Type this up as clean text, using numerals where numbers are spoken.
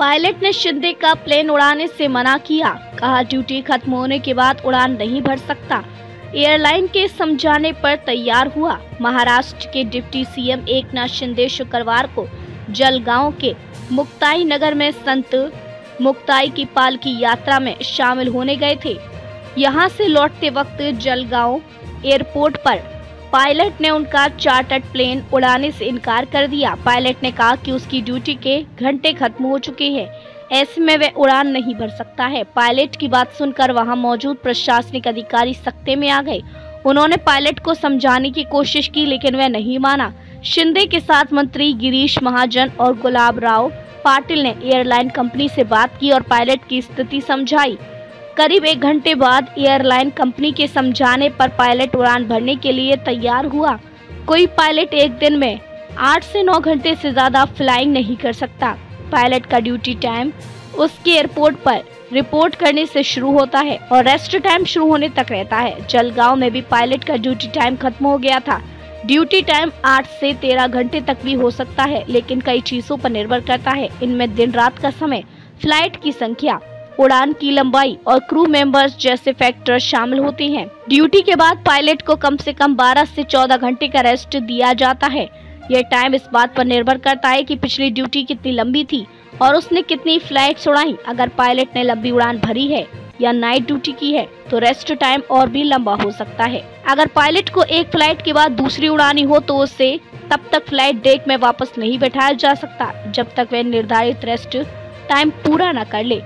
Pilot ने शिंदे का plane उड़ाने से मना किया। कहा ड्यूटी खत्म होने के बाद उड़ान नहीं भर सकता। एयरलाइन के समझाने पर तैयार हुआ। महाराष्ट्र के डिप्टी सीएम एकनाथ शिंदे शुक्रवार को जलगांव के मुक्ताई नगर में संत मुक्ताई की पालकी यात्रा में शामिल होने गए थे। यहां से लौटते वक्त जलगांव एयरपोर्ट पर पायलट ने उनका चार्टर्ड प्लेन उड़ाने से इनकार कर दिया। पायलट ने कहा कि उसकी ड्यूटी के घंटे खत्म हो चुके हैं, ऐसे में वह उड़ान नहीं भर सकता है। पायलट की बात सुनकर वहां मौजूद प्रशासनिक अधिकारी सख्ते में आ गए। उन्होंने पायलट को समझाने की कोशिश की, लेकिन वह नहीं माना। शिंदे के साथ मंत्री गिरीश महाजन और गुलाब राव पाटिल ने एयरलाइन कंपनी से बात की और पायलट की स्थिति समझाई। करीब 1 घंटे बाद एयरलाइन कंपनी के समझाने पर पायलट उड़ान भरने के लिए तैयार हुआ। कोई पायलट एक दिन में 8 से 9 घंटे से ज्यादा फ्लाइंग नहीं कर सकता। पायलट का ड्यूटी टाइम उसके एयरपोर्ट पर रिपोर्ट करने से शुरू होता है और रेस्ट टाइम शुरू होने तक रहता है। जलगांव में भी पायलट का ड्यूटी टाइम खत्म हो गया था। ड्यूटी टाइम 8 से 13 घंटे तक भी हो सकता है, लेकिन कई चीजों पर निर्भर करता है। इनमें दिन रात का समय, फ्लाइट की संख्या, उड़ान की लंबाई और क्रू मेंबर्स जैसे फैक्टर शामिल होते हैं। ड्यूटी के बाद पायलट को कम से कम 12 से 14 घंटे का रेस्ट दिया जाता है। यह टाइम इस बात पर निर्भर करता है कि पिछली ड्यूटी कितनी लंबी थी और उसने कितनी फ्लाइट्स उड़ाई। अगर पायलट ने लंबी उड़ान भरी है या नाइट ड्यूटी की है तो रेस्ट टाइम और भी लंबा हो सकता है। अगर पायलट को एक फ्लाइट के बाद दूसरी उड़ानी हो तो उसे तब तक फ्लाइट डेक में वापस नहीं बैठाया जा सकता जब तक वह निर्धारित रेस्ट टाइम पूरा न कर ले।